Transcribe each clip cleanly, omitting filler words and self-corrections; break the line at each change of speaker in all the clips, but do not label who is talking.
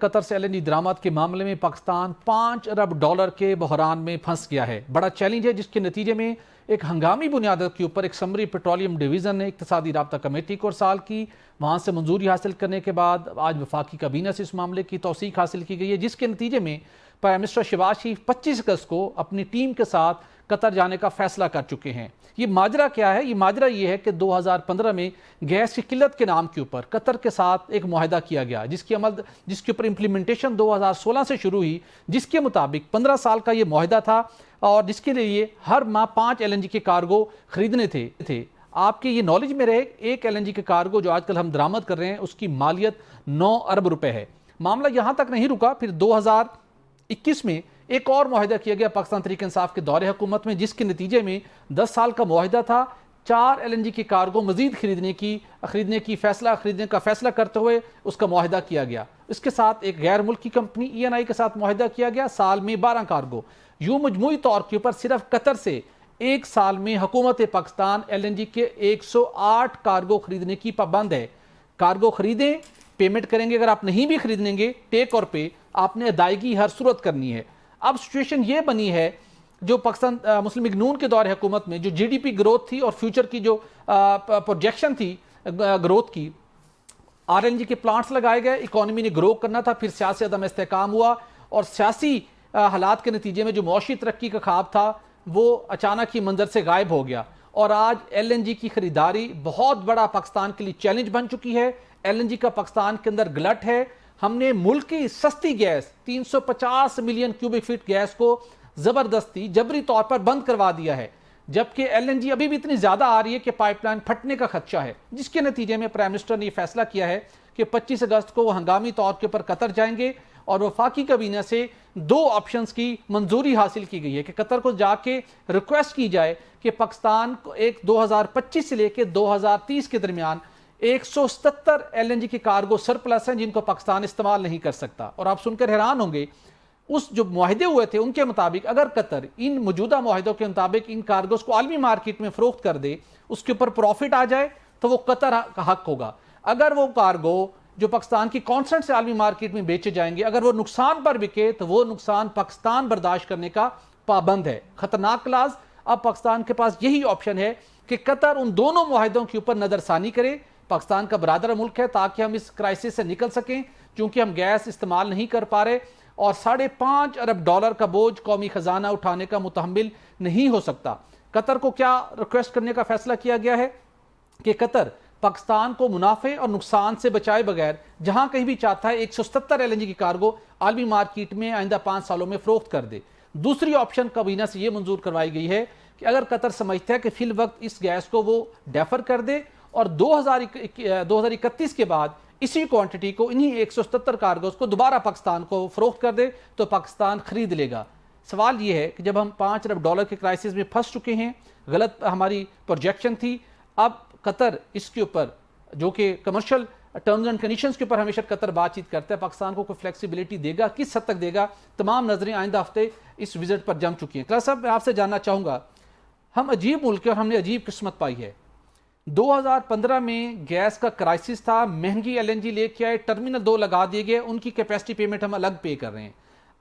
قطر سے LNG درآمد کے معاملے میں پاکستان $5 ارب کے بحران میں پھنس گیا ہے۔ بڑا چیلنج ہے جس کے نتیجے میں ایک ہنگامی بنیاد کے اوپر ایک سمری پیٹرولیم ڈویژن نے اقتصادی رابطہ کمیٹی کو ارسال کی۔ وہاں سے منظوری حاصل کرنے کے بعد آج وفاقی کابینہ سے اس معاملے کی توثیق حاصل کی گئی ہے، جس کے نتیجے میں پرائم منسٹر شہباز شریف 25 اگست کو اپنی ٹیم کے ساتھ قطر جانے کا فیصلہ کر چکے ہیں۔ یہ ماجرا کیا ہے؟ یہ ماجرا یہ ہے کہ 2015 میں گیس کی قلت کے نام کے اوپر قطر کے ساتھ ایک معاہدہ کیا گیا، جس کے اوپر امپلیمنٹیشن 2016 سے شروع ہوئی، جس کے مطابق 15 سال کا یہ معاہدہ تھا اور جس کے لیے ہر ماہ 5 LNG کے کارگو خریدنے تھے۔ آپ کے یہ نالج میں رہے، ایک LNG کے کارگو جو آج کل ہم درآمد کر رہے ہیں اس کی مالیت 9 ارب روپے ہے۔ معاملہ یہاں تک نہیں رکا، پھر 2021 میں ایک اور معاہدہ کیا گیا پاکستان تحریک انصاف کے دور حکومت میں، جس کے نتیجے میں 10 سال کا معاہدہ تھا۔ 4 LNG کے کارگو مزید خریدنے کا فیصلہ کرتے ہوئے اس کا معاہدہ کیا گیا۔ اس کے ساتھ ایک غیر ملکی کمپنی ENI کے ساتھ معاہدہ کیا گیا، سال میں 12 کارگو۔ یوں مجموعی طور کے اوپر صرف قطر سے ایک سال میں حکومت پاکستان LNG کے 108 کارگو خریدنے کی پابند ہے۔ کارگو خریدیں، پیمنٹ کریں گے، اگر آپ نہیں بھی خریدیں گے ٹیک اور پے، آپ نے ادائیگی ہر صورت کرنی ہے۔ اب سچویشن یہ بنی ہے، جو پاکستان مسلم لیگ نون کے دور حکومت میں جو GDP گروتھ تھی اور فیوچر کی جو پروجیکشن تھی گروتھ کی، RNG کے پلانٹس لگائے گئے، اکانومی نے گرو کرنا تھا، پھر سیاسی عدم استحکام ہوا اور سیاسی حالات کے نتیجے میں جو معاشی ترقی کا خواب تھا وہ اچانک ہی منظر سے غائب ہو گیا، اور آج LNG کی خریداری بہت بڑا پاکستان کے لیے چیلنج بن چکی ہے۔ LNG کا پاکستان کے اندر گلٹ ہے۔ ہم نے ملک کی سستی gas 350 million cubic feet gas کو زبردستی جبری طور پر بند کروا دیا ہے، جبکہ LNG ابھی بھی اتنی زیادہ آ رہی ہے کہ پائپ لائن پھٹنے کا خدشہ ہے، جس کے نتیجے میں پرائم منسٹر نے یہ فیصلہ کیا ہے کہ 25 اگست کو وہ ہنگامی طور کے اوپر قطر جائیں گے، اور وفاقی کابینہ سے 2 آپشنز کی منظوری حاصل کی گئی ہے کہ قطر کو جا کے ریکویسٹ کی جائے کہ پاکستان کو 2025 سے لے کے 2030 کے درمیان 177 LNG کے کارگو سرپلس ہیں جن کو پاکستان استعمال نہیں کر سکتا۔ اور آپ سن کر حیران ہوں گے، اس جو معاہدے ہوئے تھے ان کے مطابق اگر قطر ان موجودہ معاہدوں کے مطابق ان کارگوز کو عالمی مارکیٹ میں فروخت کر دے، اس کے اوپر پروفٹ آ جائے تو وہ قطر کا حق ہوگا۔ اگر وہ کارگو جو پاکستان کی کانسنٹ سے عالمی مارکیٹ میں بیچے جائیں گے، اگر وہ نقصان پر بکے تو وہ نقصان پاکستان برداشت کرنے کا پابند ہے۔ خطرناک کلاز، اب پاکستان کے پاس یہی آپشن ہے کہ قطر ان دونوں معاہدوں کے اوپر نظر ثانی کرے۔ پاکستان کا برادر ملک ہے، تاکہ ہم اس کرائسس سے نکل سکیں، چونکہ ہم گیس استعمال نہیں کر پا رہے اور $5.5 ارب کا بوجھ قومی خزانہ اٹھانے کا متحمل نہیں ہو سکتا۔ قطر کو کیا ریکویسٹ کرنے کا فیصلہ کیا گیا ہے کہ قطر پاکستان کو منافع اور نقصان سے بچائے بغیر جہاں کہیں بھی چاہتا ہے 177 LNG کی کارگو عالمی مارکیٹ میں آئندہ 5 سالوں میں فروخت کر دے۔ دوسری آپشن کابینہ سے یہ منظور کروائی گئی ہے کہ اگر قطر سمجھتا ہے کہ فی الوقت اس گیس کو وہ ڈیفر کر دے اور 2031 کے بعد اسی کوانٹٹی کو انہی 177 کارگوز کو دوبارہ پاکستان کو فروخت کر دے تو پاکستان خرید لے گا۔ سوال یہ ہے کہ جب ہم $5 ارب کے کرائسس میں پھنس چکے ہیں، غلط ہماری پروجیکشن تھی، اب قطر اس کے اوپر جو کہ کمرشل ٹرمز اینڈ کنڈیشنز کے اوپر ہمیشہ قطر بات چیت کرتا ہے، پاکستان کو کوئی فلیکسیبلٹی دے گا، کس حد تک دے گا؟ تمام نظریں آئندہ ہفتے اس وزٹ پر جم چکی ہیں۔ کلاس صاحب، میں آپ سے جاننا چاہوں گا، ہم عجیب ملک ہیں اور ہم نے عجیب قسمت پائی ہے۔ 2015 میں گیس کا کرائسس تھا، مہنگی LNG لے کے آئے، ٹرمینل 2 لگا دیے گئے، ان کی کیپیسٹی پیمنٹ ہم الگ پے کر رہے ہیں۔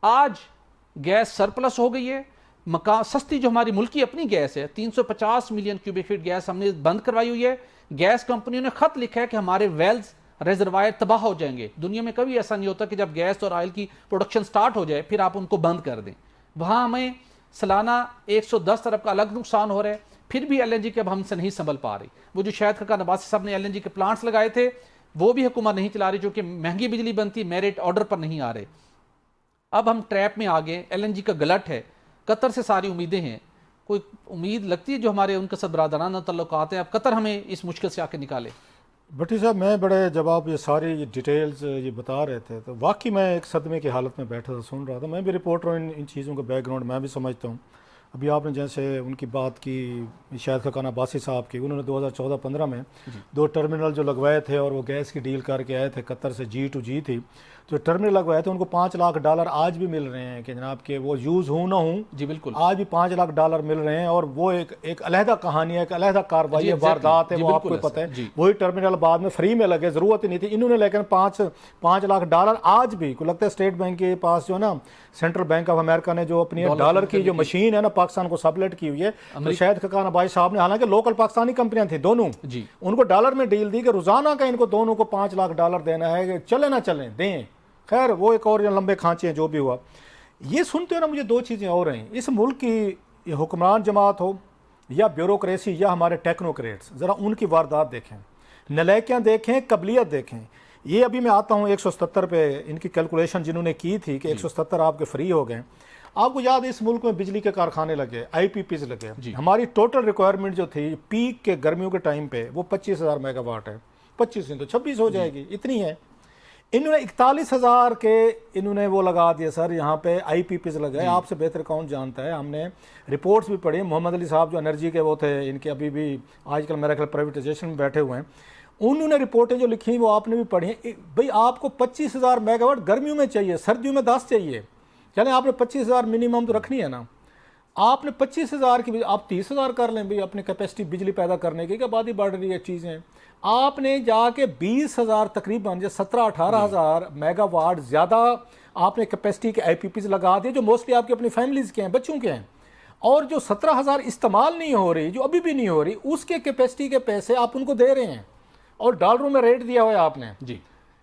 آج گیس سرپلس ہو گئی ہے، سستی جو ہماری ملکی اپنی گیس ہے 350 ملین کیوبک فٹ گیس ہم نے بند کروائی ہوئی ہے۔ گیس کمپنیوں نے خط لکھا ہے کہ ہمارے ویلز ریزروائر تباہ ہو جائیں گے۔ دنیا میں کبھی ایسا نہیں ہوتا کہ جب گیس اور آئل کی پروڈکشن سٹارٹ ہو جائے پھر آپ ان کو بند کر دیں۔ وہاں ہمیں سالانہ 110 ارب کا الگ نقصان ہو رہا ہے، پھر بھی LNG کے اب ہم سے نہیں سنبھل پا رہی۔ وہ جو شاہد خاقان عباسی صاحب نے LNG کے پلانٹس لگائے تھے وہ بھی حکومت نہیں چلا رہی، جو کہ مہنگی بجلی بنتی، میرٹ آرڈر پر نہیں آ رہے۔ اب ہم ٹریپ میں آگئے، LNG کا گلٹ ہے، قطر سے ساری امیدیں ہیں، کوئی امید لگتی ہے جو ہمارے ان کے ساتھ برادرانہ تعلقات ہیں، اب قطر ہمیں اس مشکل سے آ کے نکالے؟
بھٹی صاحب، میں جب آپ یہ ساری ڈیٹیلز یہ بتا رہے تھے تو واقعی میں ایک صدمے کی حالت میں بیٹھا تھا، سن رہا تھا۔ میں بھی رپورٹر ہوں، ان چیزوں کا بیک گراؤنڈ میں بھی سمجھتا ہوں۔ ابھی آپ نے جیسے ان کی بات کی شاہد خاقان عباسی صاحب کی، انہوں نے 2014-15 میں 2 ٹرمینل جو لگوائے تھے اور وہ گیس کی ڈیل کر کے آئے تھے قطر سے G2G تھی، جو ٹرمینل لگوائے تھے ان کو $5 لاکھ آج بھی مل رہے ہیں کہ جناب کہ وہ یوز ہوں نہ ہوں،
جی بالکل،
آج بھی $5 لاکھ مل رہے ہیں، اور وہ ایک علیحدہ کہانی ہے، ایک علیحدہ کارروائی ہے، واردات ہے، وہ آپ کو پتہ ہے۔ وہی ٹرمینل بعد میں فری میں لگے، ضرورت ہی نہیں تھی انہوں نے، لیکن $5 لاکھ آج بھی کو لگتا ہے اسٹیٹ بینک کے پاس جو ہے نا، سینٹرل بینک آف امریکہ نے جو اپنی ڈالر کی جو مشین ہے نا پاکستان کو سبلیٹ کی ہوئی ہے، تو شاہد خاقان عباسی صاحب نے، حالانکہ لوکل پاکستانی کمپنیاں تھیں دونوں، ان کو ڈالر میں ڈیل دی کہ روزانہ کا ان کو دونوں کو $5 لاکھ دینا ہے، کہ چلے نہ چلیں دیں، خیر وہ ایک اور لمبے کھانچے ہیں جو بھی ہوا۔ یہ سنتے نا مجھے 2 چیزیں اور ہیں، اس ملک کی حکمران جماعت ہو یا بیوروکریسی یا ہمارے ٹیکنوکریٹس، ذرا ان کی واردات دیکھیں، نلیکیاں دیکھیں، قبلیت دیکھیں۔ یہ ابھی میں آتا ہوں 177 پہ ان کی کیلکولیشن جنہوں نے کی تھی کہ 177 آپ کے فری ہو گئے۔ آپ کو یاد ہے اس ملک میں بجلی کے کارخانے لگے، IPPs لگے، ہماری ٹوٹل ریکوائرمنٹ جو تھی پیک کے گرمیوں کے ٹائم پہ وہ 25,000 میگا واٹ ہے، 25 نہیں تو 26 ہو جائے گی، اتنی ہے۔ انہوں نے 41,000 کے انہوں نے وہ لگا دیا سر، یہاں پہ IPPs لگائے، آپ سے بہتر کون جانتا ہے، ہم نے رپورٹس بھی پڑھی، محمد علی صاحب جو انرجی کے وہ تھے، ان کے ابھی بھی آج کل میرا خیال پرائیویٹائزیشن میں بیٹھے ہوئے ہیں، انہوں نے رپورٹیں جو لکھی وہ آپ نے بھی پڑھی ہیں۔ بھئی آپ کو 25,000 میگا واٹ گرمیوں میں چاہیے، سردیوں میں 10 چاہیے، چلیں آپ نے 25,000 منیمم تو رکھنی ہے نا، آپ نے 25,000 کی آپ 30,000 کر لیں بھئی اپنی کیپیسٹی بجلی پیدا کرنے کی، کہ آبادی بڑھ رہی ہے چیزیں، آپ نے جا کے 20,000 تقریباً 17-18,000 میگا واٹ زیادہ آپ نے کیپیسٹی کے IPPs لگا دیے، جو موسٹلی آپ کی اپنی فیملیز کے ہیں، بچوں کے ہیں، اور جو 17,000 استعمال نہیں ہو رہی، جو ابھی بھی نہیں ہو رہی، اس کے کیپیسٹی کے پیسے آپ ان کو دے رہے ہیں، اور ڈالروں میں ریٹ دیا ہوا ہے آپ نے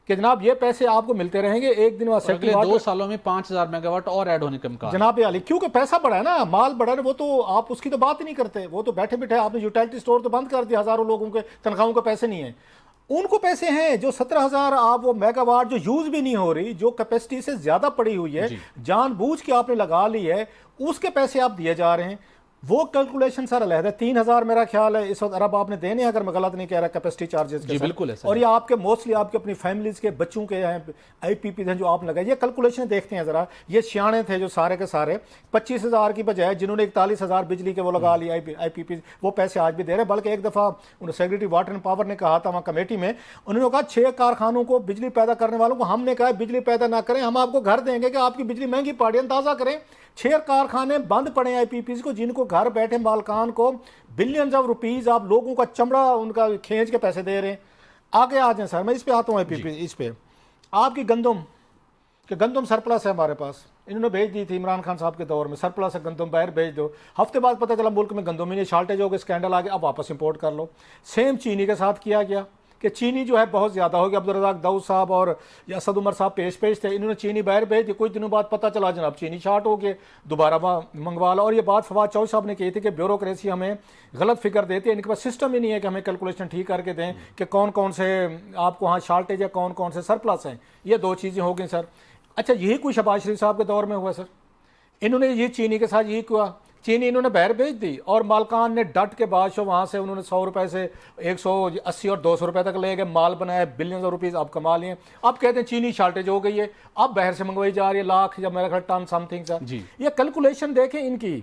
کہ جناب یہ پیسے آپ کو ملتے رہیں گے، ایک دن
اگلے 2 سالوں میں 5,000 میگا واٹ اور ایڈ ہونے کا امکان
جناب علی، کیونکہ پیسہ بڑھا ہے نا، مال بڑھا ہے، وہ تو آپ اس کی تو بات ہی نہیں کرتے، وہ تو بیٹھے بیٹھے آپ نے یوٹیلٹی سٹور تو بند کر دیا، ہزاروں لوگوں کے تنخواہوں کے پیسے نہیں ہیں، ان کو پیسے ہیں جو 17,000 آپ وہ میگا واٹ جو یوز بھی نہیں ہو رہی، جو کیپیسٹی سے زیادہ پڑی ہوئی ہے، جان بوجھ کے آپ نے لگا لی ہے، اس کے پیسے آپ دیے جا رہے ہیں۔ وہ کیلکولیشن سر علیحدہ 3,000 میرا خیال ہے اس وقت ارب آپ نے دینے، اگر میں غلط نہیں کہہ رہا، کیپیسٹی چارجز کے
بالکل ہے،
اور یہ آپ کے موسٹلی آپ کے اپنی فیملیز کے بچوں کے ہیں، IPPs ہیں جو آپ لگائے، یہ کیلکولیشن دیکھتے ہیں ذرا، یہ سیانے تھے جو سارے کے سارے 25,000 کی بجائے جنہوں نے 41,000 بجلی کے وہ لگا لی IPPs، وہ پیسے آج بھی دے رہے ہیں، بلکہ ایک دفعہ سیکریٹری واٹر اینڈ پاور نے کہا تھا وہاں کمیٹی میں، انہوں نے کہا 6 کارخانوں کو بجلی پیدا کرنے والوں کو ہم نے کہا بجلی پیدا نہ کریں، ہم آپ کو گھر دیں گے کہ آپ کی بجلی مہنگی پڑ رہی ہے، اندازہ کریں 6 کارخانے بند پڑے ہیں IPPs کو، جن کو گھر بیٹھے مالکان کو بلینز آف روپیز آپ لوگوں کا چمڑا ان کا کھینچ کے پیسے دے رہے ہیں۔ آگے آ جائیں سر، میں اس پہ آتا ہوں IPP، اس پہ آپ کی گندم سرپلس ہے ہمارے پاس، انہوں نے بھیج دی تھی عمران خان صاحب کے دور میں، سرپلس ہے گندم، باہر بھیج دو، ہفتے بعد پتہ چلا ملک میں گندم ہی نہیں، شارٹیج ہو گئی، اسکینڈل آ گیا، اب واپس امپورٹ کر لو۔ سیم چینی کے ساتھ کیا گیا کہ چینی جو ہے بہت زیادہ ہو گیا، عبدالرزاق داؤد صاحب اور یا اسد عمر صاحب پیش تھے، انہوں نے چینی باہر بھیج دی، کچھ دنوں بعد پتہ چلا جناب چینی شارٹ ہو گئے، دوبارہ منگوا لا۔ اور یہ بات فواد چوہدری صاحب نے کہی تھی کہ بیوروکریسی ہمیں غلط فگر دیتی ہے، ان کے پاس سسٹم ہی نہیں ہے کہ ہمیں کیلکولیشن ٹھیک کر کے دیں کہ کون کون سے آپ کو ہاں شارٹیج ہے، کون کون سے سرپلس ہیں۔ یہ 2 چیزیں ہو گئیں سر۔ اچھا یہی کچھ شہباز شریف صاحب کے دور میں ہوا سر، انہوں نے یہ چینی کے ساتھ یہی کیا، چینی انہوں نے باہر بھیج دی اور مالکان نے ڈٹ کے بادشاہ وہاں سے انہوں نے 100 روپے سے 180 اور 200 روپے تک لے گئے، مال بنایا، بلینز آف روپیز آپ کما لیے۔ اب کہتے ہیں چینی شارٹیج ہو گئی ہے، اب باہر سے منگوائی جا رہی ہے لاکھ یا میرا خیال ٹن سم تھنگ سر۔ یہ کیلکولیشن دیکھیں ان کی،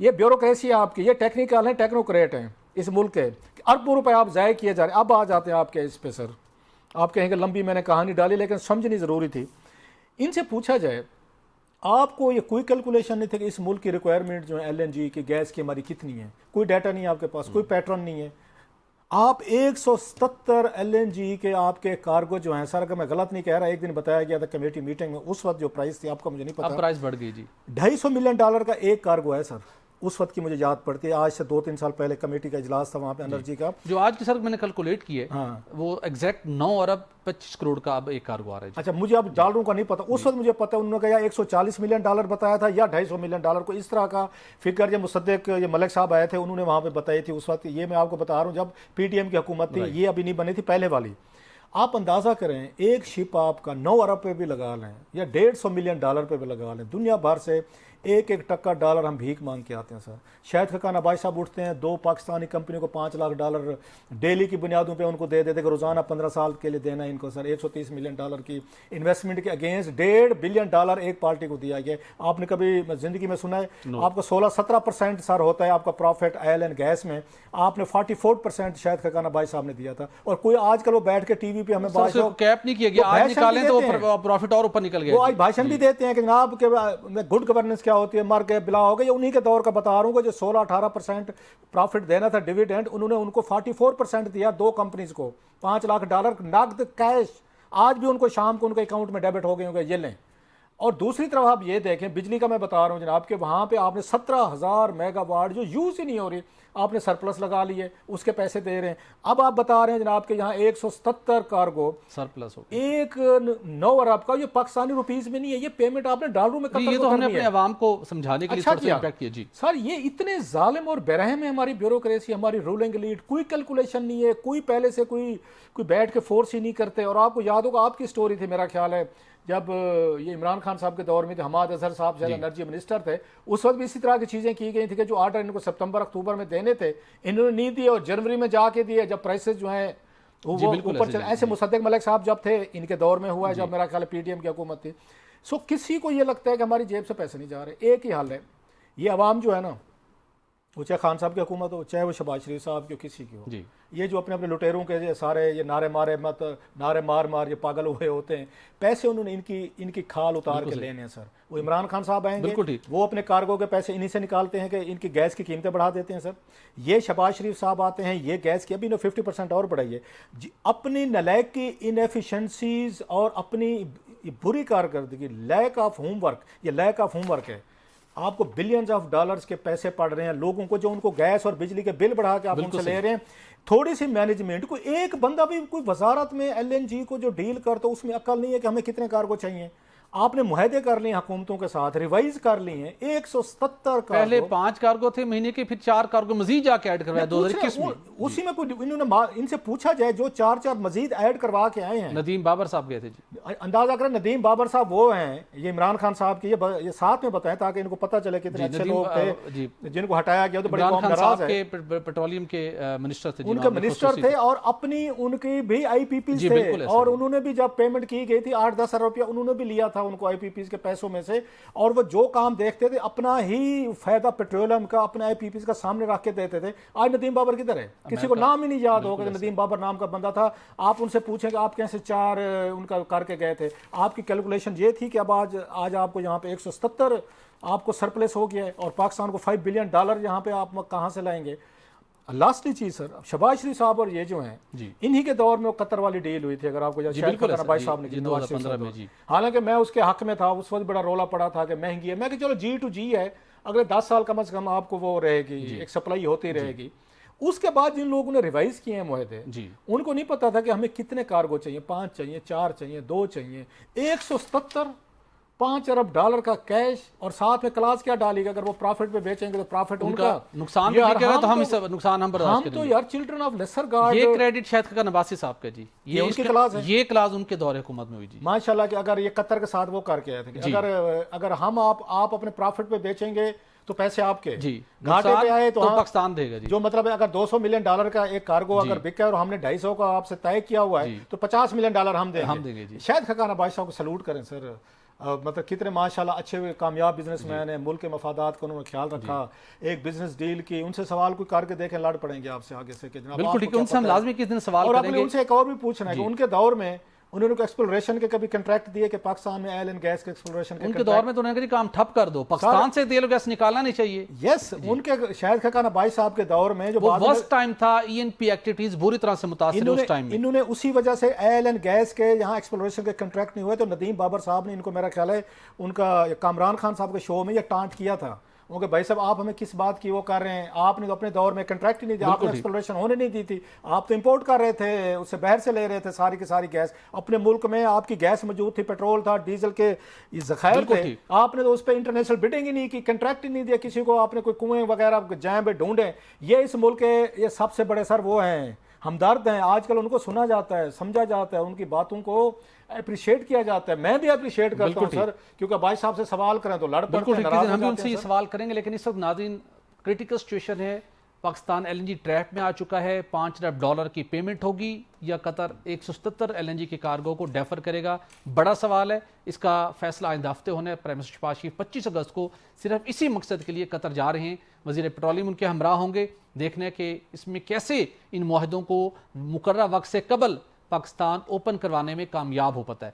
یہ بیوروکریسی آپ کی، یہ ٹیکنیکل ہیں، ٹیکنوکریٹ ہیں اس ملک کے، اربوں روپے آپ ضائع کیے جا رہے ہیں۔ اب آ جاتے ہیں آپ کے اس پہ سر، آپ کہیں گے لمبی میں نے کہانی ڈالی لیکن سمجھنی ضروری تھی۔ ان سے پوچھا جائے آپ کو یہ کوئی کیلکولیشن نہیں تھا کہ اس ملک کی ریکوائرمنٹ جو ہے LNG کی گیس کی ہماری کتنی ہے، کوئی ڈیٹا نہیں ہے آپ کے پاس، کوئی پیٹرن نہیں ہے۔ آپ 177 LNG کے آپ کے کارگو جو ہیں سر، اگر میں غلط نہیں کہہ رہا، ایک دن بتایا گیا تھا کمیٹی میٹنگ میں، اس وقت جو پرائس تھی آپ کا مجھے نہیں پتا،
اب پرائس بڑھ گئی جی،
$250 ملین کا ایک کارگو ہے سر، اس وقت کی مجھے یاد پڑتی ہے، آج سے 2-3 سال پہلے کمیٹی کا اجلاس تھا وہاں پہ انرجی کا،
جو آج کی سر میں نے کیلکولیٹ کی ہے وہ ایگزیکٹ 9 ارب 25 کروڑ کا اب ایک کارگو آ رہا ہے۔
اچھا مجھے اب ڈالروں کا نہیں پتا، اس وقت مجھے پتا انہوں نے کہا $140 ملین بتایا تھا یا $250 ملین کو، اس طرح کا فگر یہ مصدق یہ ملک صاحب آئے تھے انہوں نے وہاں پہ بتائی تھی اس وقت، یہ میں آپ کو بتا رہا ہوں جب PTM کی حکومت تھی، یہ ابھی نہیں بنی تھی پہلے والی۔ آپ اندازہ کریں ایک شپ آپ کا 9 ارب پہ بھی لگا لیں یا $150 ملین پہ بھی لگا لیں، دنیا بھر سے ایک ٹکا ڈالر ہم بھیک مانگ کے آتے ہیں سر۔ شاہد خاقان عباسی صاحب اٹھتے ہیں 2 پاکستانی کمپنیوں کو $5 لاکھ ڈیلی کی بنیادوں پہ ان کو دے دیتے کہ روزانہ 15 سال کے لیے دینا ہے ان کو سر، $130 ملین کی انویسٹمنٹ کے اگینسٹ $1.5 بلین ایک پارٹی کو دیا گیا۔ آپ نے کبھی زندگی میں سنا ہے آپ کو 16-17% سر ہوتا ہے آپ کا پروفٹ آئل اینڈ گیس میں، آپ نے 44% شاہد خاقان عباسی صاحب نے دیا تھا، اور کوئی آج کل وہ بیٹھ کے ٹی وی پہ ہمیں
کیپ نہیں کیا گیا، آج نکالیں تو پروفٹ اور اوپر نکل گیا،
وہ آج بھاشن بھی دیتے ہیں کہ جناب کہ گڈ گورننس کیا ہوتی ہے، مر گئے بلا ہو گئے، انہی کے دور کا بتا رہا ہوں کہ جو 16-18% پروفٹ دینا تھا ڈیویڈنڈ، انہوں نے ان کو 44% دیا 2 کمپنیز کو، $5 لاکھ نقد کیش، آج بھی ان کو شام کو ان کے اکاؤنٹ میں ڈیبٹ ہو گئے ہوں گے، یہ لیں۔ اور دوسری طرف آپ یہ دیکھیں بجلی کا میں بتا رہا ہوں جناب کہ وہاں پہ آپ نے 17,000 میگا واٹ جو یوز ہی نہیں ہو رہی، آپ نے سرپلس لگا لیے، اس کے پیسے دے رہے ہیں۔ اب آپ بتا رہے ہیں جناب کہ یہاں 177 کارگو
سرپلس ہو
ایک 9 ارب کا، یہ پاکستانی روپیز میں نہیں ہے، یہ پیمنٹ آپ نے ڈالروں میں
یہ تو ہم نے اپنے عوام کو سمجھانے کے لیے تھوڑا سا امپیکٹ کیا۔ جی
سر یہ اتنے ظالم اور برہم ہے ہماری بیوروکریسی، ہماری رولنگ لیڈ، کوئی کیلکولیشن نہیں ہے، کوئی پہلے سے کوئی بیٹھ کے فورس ہی نہیں کرتے۔ اور آپ کو یاد ہوگا آپ کی سٹوری تھی میرا خیال ہے جب یہ عمران خان صاحب کے دور میں حماد اظہر صاحب شاید انرجی منسٹر تھے، اس وقت بھی اسی طرح کی چیزیں کی گئی تھی کہ جو آرڈر ان کو ستمبر اکتوبر میں دینے تھے انہوں نے نہیں دیے، اور جنوری میں جا کے دیے جب پرائسز جو ہیں وہ اوپر چلے۔ ایسے مصدق ملک صاحب جب تھے ان کے دور میں ہوا ہے جب میرا خیال ہے پی ٹی ایم کی حکومت تھی۔ سو کسی کو یہ لگتا ہے کہ ہماری جیب سے پیسے نہیں جا رہے، ایک ہی حل ہے، یہ عوام جو ہے نا، وہ چاہے خان صاحب کی حکومت ہو چاہے وہ شہباز شریف صاحب کی کسی کی ہو، یہ جو اپنے لٹیروں کے سارے یہ نعرے مارے مت نعرے مار یہ پاگل ہوئے ہوتے ہیں، پیسے انہوں نے ان کی کھال اتار کے لینے ہیں سر۔ وہ عمران خان صاحب آئیں گے وہ اپنے کارگو کے پیسے انہی سے نکالتے ہیں کہ ان کی گیس کی قیمتیں بڑھا دیتے ہیں سر۔ یہ شہباز شریف صاحب آتے ہیں یہ گیس کی ابھی 50% اور بڑھائی ہے، اپنی نالائق کی انیفیشنسیز اور اپنی بری کارکردگی، لیک آف ہوم ورک، یہ لیک آف ہوم ورک ہے۔ آپ کو بلینز آف ڈالرز کے پیسے پڑ رہے ہیں لوگوں کو، جو ان کو گیس اور بجلی کے بل بڑھا کے آپ ان سے لے رہے ہیں۔ تھوڑی سی مینجمنٹ، کوئی ایک بندہ بھی کوئی وزارت میں LNG کو جو ڈیل کرتا اس میں عقل نہیں ہے کہ ہمیں کتنے کارگو چاہیے۔ آپ نے معاہدے کر لیے حکومتوں کے ساتھ، ریوائز کر لی ہیں 177
پہلے 5 کارگو تھے مہینے کے، پھر 4 کارگو مزید جا کے ایڈ کروایا 2021 میں۔
اسی میں کوئی انہوں نے ان سے پوچھا جائے جو 4 مزید ایڈ کروا کے آئے ہیں۔
ندیم بابر صاحب گئے تھے جی،
اندازہ کریں ندیم بابر صاحب وہ ہیں، یہ عمران خان صاحب کی یہ ساتھ میں بتائیں تاکہ ان کو پتہ چلے کتنے اچھے لوگ تھے جن کو ہٹایا گیا، تو بڑی قوم ناراض ہے۔
پیٹرولیم کے منسٹر تھے،
ان کے منسٹر تھے اور اپنی ان کی بھی IPPs تھے، اور انہوں نے بھی جب پیمنٹ کی گئی تھی 8-10 ارب روپیہ انہوں نے بھی لیا تھا ان کو IPPs کے پیسوں میں سے، اور وہ جو کام دیکھتے تھے اپنا ہی فائدہ پیٹرولیم کا اپنے IPPs کا سامنے رکھ کے دیتے تھے۔ آج ندیم بابر کدھر ہے؟ کسی کو نام ہی نہیں یاد ہوگا کہ ندیم بابر نام کا بندہ تھا۔ آپ ان سے پوچھیں کہ آپ کیسے 4 ان کا کر کے گئے تھے؟ آپ کی کیلکولیشن یہ تھی کہ اب آج آپ کو یہاں پہ 177 آپ کو سرپلس ہو گیا ہے، اور پاکستان کو $5 بلین یہاں پہ آپ کہاں سے لائیں گے؟ لاسٹلی چیز سر، شہباز شریف صاحب اور یہ جو ہیں انہی کے دور میں وہ قطر والی ڈیل ہوئی تھی، اگر آپ کو شاہد خاقان عباسی صاحب نے 2015 میں، حالانکہ میں اس کے حق میں تھا، اس وقت بڑا رولا پڑا تھا کہ مہنگی ہے، میں کہ چلو G2G ہے، اگلے 10 سال کم از کم آپ کو وہ رہے گی، ایک سپلائی ہوتی رہے گی۔ اس کے بعد جن لوگوں نے ریوائز کیے ہیں معاہدے، ان کو نہیں پتا تھا کہ ہمیں کتنے کارگو چاہیے، 5 چاہیے، 4 چاہیے، 2 چاہیے، 177 $5 ارب کا کیش، اور ساتھ میں کلاس کیا ڈالی گا، اگر وہ پروفٹ پہ بیچیں گے تو پروفٹ ان کا
نقصان بھی کرے گا تو ہم نقصان ہم برداشت کریں گے۔
ہم تو یار چلڈرن آف لیسر گارڈ،
یہ کریڈٹ شاہد خاقان عباسی صاحب کا جی،
یہ ان کی کلاس ہے،
یہ کلاس ان کے دور حکومت میں ہوئی جی
ماشاءاللہ، کہ اگر یہ قطر کے ساتھ وہ کر کے آئے تھے کہ اگر ہم آپ اپنے پروفٹ پہ بیچیں گے تو پیسے آپ کے، گھاٹے پہ آئے تو
پاکستان دے گا جی،
جو مطلب ہے اگر $200 ملین کا ایک کارگو اگر بکا ہے اور ہم نے 250 کا آپ سے طے کیا ہوا ہے تو $50 ملین ہم دیں گے۔ شاہد خاقان عباسی صاحب کو سلوٹ کریں سر، مطلب کتنے ماشاءاللہ اچھے کامیاب بزنس مین ہیں، ملک کے مفادات کا انہوں نے خیال رکھا، ایک بزنس ڈیل کی۔ ان سے سوال کوئی کر کے دیکھیں، لڑ پڑیں گے آپ سے آگے سے کہ جناب
بالکل ٹھیک ہے، ان سے ہم لازمی کس دن سوال کریں گے۔
اور ان سے ایک اور بھی پوچھنا ہے کہ ان کے دور میں انہوں نے ایکسپلوریشن کے کبھی کنٹریکٹ دیے کہ پاکستان میں آئل اینڈ گیس کے ایکسپلوریشن
ان کے دور میں تو انہوں نے کہا کام ٹھپ کر دو، پاکستان سے تیل و گیس نکالنا نہیں چاہیے۔
یس، ان کے شاہد خاقان عباسی صاحب کے دور میں جو
ورسٹ ٹائم تھا، ENP ایکٹیویٹیز بری طرح سے متاثر اس ٹائم میں،
انہوں نے اسی وجہ سے آئل اینڈ گیس کے یہاں ایکسپلوریشن کے کنٹریکٹ نہیں ہوئے، تو ندیم بابر صاحب نے ان کو میرا خیال ہے ان کا کامران خان صاحب کے شو میں یہ ٹانٹ کیا تھا کہ بھائی صاحب آپ ہمیں کس بات کی وہ کر رہے ہیں، آپ نے تو اپنے دور میں کنٹریکٹ ہی نہیں دیا، آپ نے ایکسپلوریشن ہونے نہیں دی تھی، آپ تو امپورٹ کر رہے تھے، اس سے باہر سے لے رہے تھے ساری کی ساری گیس، اپنے ملک میں آپ کی گیس موجود تھی، پیٹرول تھا، ڈیزل کے ذخائر تھے، آپ نے تو اس پہ انٹرنیشنل بڈنگ ہی نہیں کی، کنٹریکٹ ہی نہیں دیا کسی کو، آپ نے کوئی کنویں وغیرہ جائیں پہ ڈھونڈیں۔ یہ اس ملک کے یہ سب سے بڑے سر وہ ہیں ہمدرد ہیں، آج کل ان کو سنا جاتا ہے، سمجھا جاتا ہے، ان کی باتوں کو اپریشیٹ کیا جاتا ہے. میں بھی اپریشیٹ کرتا ہوں سر، کیونکہ بھائی صاحب سے سوال کریں تو لڑ پڑتے
بالکل
ہیں،
ٹھیک
ناراض
ہے،
ہو
ہم بھی ان
جاتے
سے
ہیں
یہ
سر.
سوال کریں گے، لیکن اس وقت ناظرین کریٹیکل سچویشن ہے. پاکستان LNG ٹریپ میں آ چکا ہے. $5 ارب کی پیمنٹ ہوگی یا قطر 177 LNG کے کارگو کو ڈیفر کرے گا؟ بڑا سوال ہے. اس کا فیصلہ آئندہ ہفتے ہونا ہے. پرائم منسٹر شہباز شریف 25 اگست کو صرف اسی مقصد کے لیے قطر جا رہے ہیں. وزیر پیٹرولیم ان کے ہمراہ ہوں گے. دیکھنے کہ اس میں کیسے ان معاہدوں کو مقررہ وقت سے قبل پاکستان اوپن کروانے میں کامیاب ہو پاتا ہے.